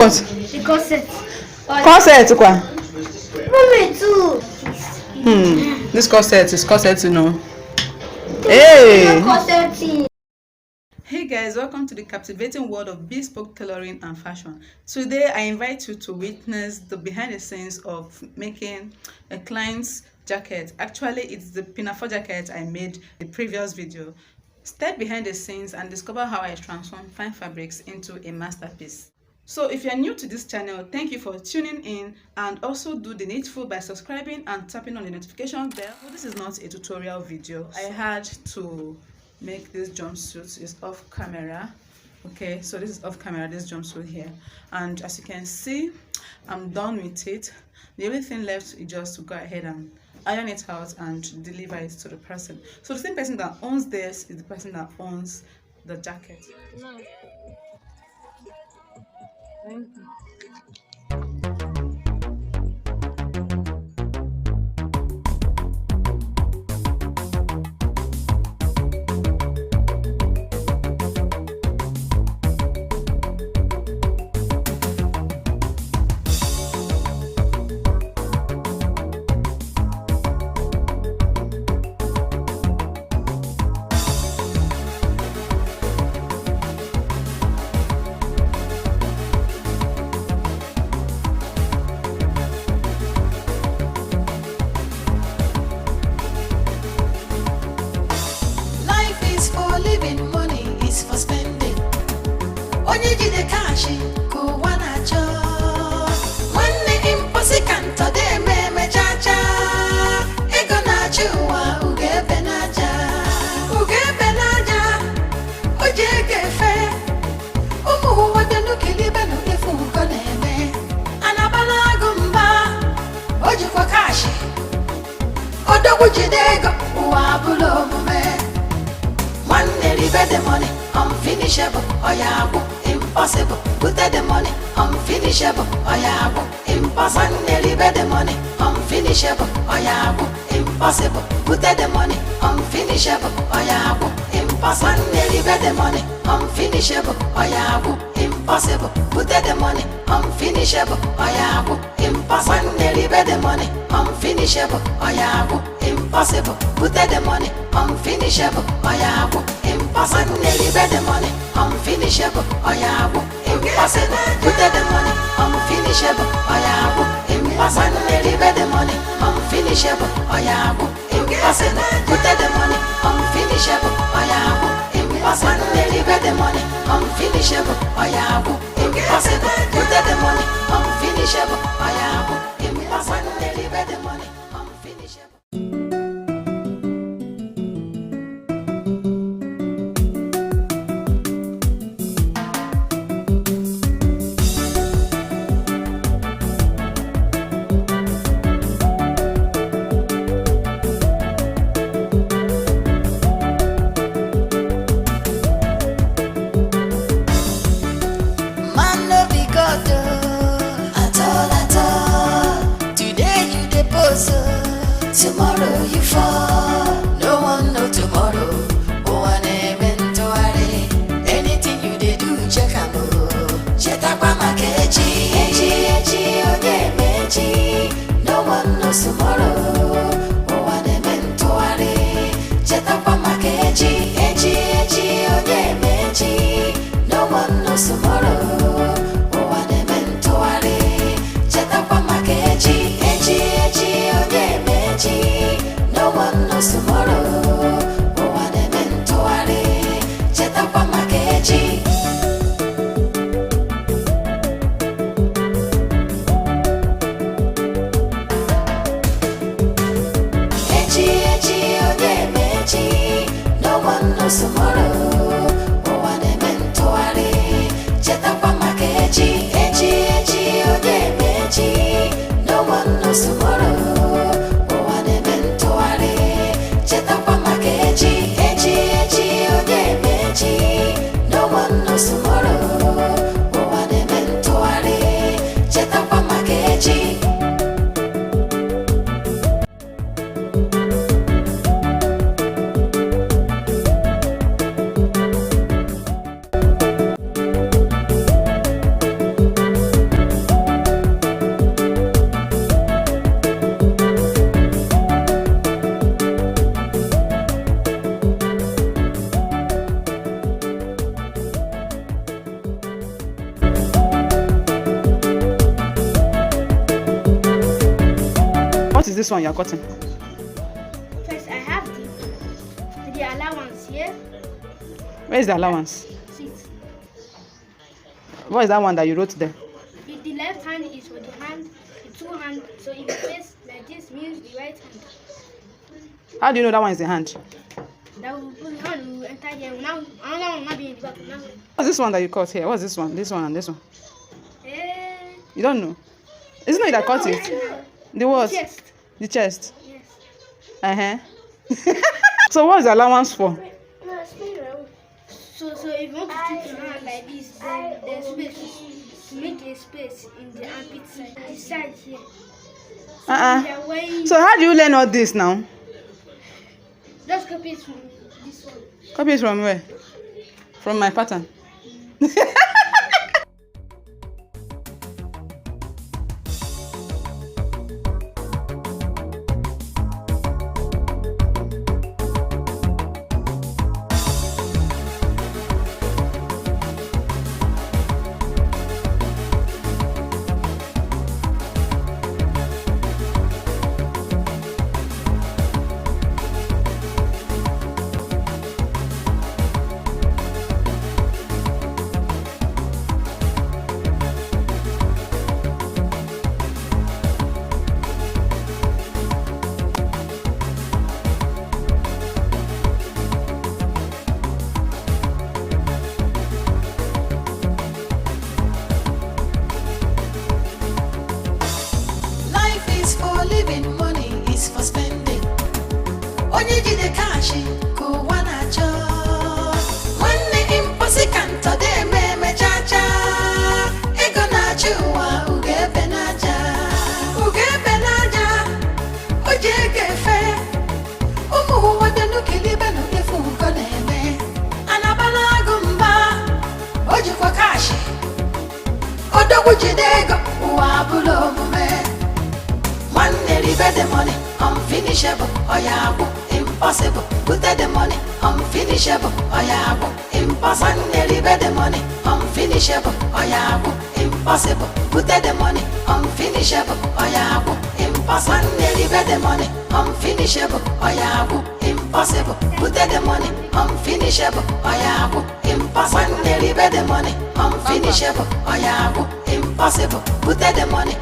What? The corset. Corset kwa. Mommy too. This corset is corset, you know. Hey. Corset. Hey guys, welcome to the captivating world of bespoke tailoring and fashion. Today I invite you to witness the behind the scenes of making a client's jacket. Actually, it's the pinafore jacket I made in the previous video. Step behind the scenes and discover how I transform fine fabrics into a masterpiece. So if you're new to this channel, thank you for tuning in, and also do the needful by subscribing and tapping on the notification bell. Well, this is not a tutorial video. I had to make this jumpsuit. Is off camera. Okay, so this is off camera, this jumpsuit here, and as you can see, I'm done with it. The only thing left is just to go ahead and iron it out and deliver it to the person. So the same person that owns this is the person that owns the jacket. No. Thank you. Onye jide kashi kuwa nacho Wanne imposi kanto de me chacha Ego nachi uwa ugebe naja Oje gefe Umu wadenu kilibenu ifu ukoneme Anabala gumba Oje kwa kashi Odogu jidego uwa bulo mume Wanne ribe the money unfinishable oyabu impossible put the money unfinishable oyabu impossible deliver the money unfinishable oyabu impossible put the money unfinishable oyabu impossible deliver the money unfinishable oyabu impossible put the money unfinishable oyabu impossible deliver the money unfinishable oyabu impossible put the money unfinishable oyabu impossible deliver the money unfinishable oyabu impossible put the money unfinishable oyabu impossible deliver the money unfinishable oyabu impossible put the money unfinishable oyabu impossible deliver the money unfinishable oyabu impossible put the money unfinishable oyabu impossible deliver the money unfinishable. Tomorrow you fall, no one know tomorrow. Oh, I never to worry. Anything you they do, check out. Check out my keji, meji. No one knows tomorrow. Oh, I never to worry. Check out my keji, meji. No one knows tomorrow. Oh, I never to worry. Check out my keji, no one knows tomorrow. Oh, I never to worry. Check up on my keji. No one knows tomorrow. Oh, I never to worry. Check up on my keji. No one knows tomorrow. No one knows tomorrow. Oh, I never to worry. Check up on my keji. this one you're cutting? First, I have the allowance here. Where is the allowance? Sit. What is that one that you wrote there? The left hand is for the hand, the two hand. So if you place like this means the right hand. How do you know that one is the hand? That will put the hand will enter here. Now another one will be in the back. Now. What's this one that you cut here? What's this one? This one and this one? Eh. You don't know? Isn't it you that cut it? The what? Chest. The chest. Yes. So what's the allowance for? No, spin around. So if you want to keep your hand like this, then there's space to make a space in the armpit side. The side here. So you're wearing. So how do you learn all this now? Just copy it from this one. Copy it from where? From my pattern. Life is for living, money is for spending. Onye jide cash ko wana cho. Wanne imposi kanto de me chacha. Ego na chuwa ugebe naja. Ugebe naja. Oje gefe. Umu wade nukilibe nukefu ukoneme. Anabala gumba. Oje kwa cash. Odogu jidego uwabulo mume. One nearly bet the money, unfinishable, oyabu, impossible. Put the money, unfinishable, oyabu, impossible. One nearly bet the money, unfinishable, oyabu, impossible. Put the money, unfinishable, oyabu, impossible. One nearly bet the money, unfinishable, oyabu, impossible. Put the money, unfinishable, oyabu, impossible. One nearly bet the money, unfinishable, oyabu, impossible. Put the money.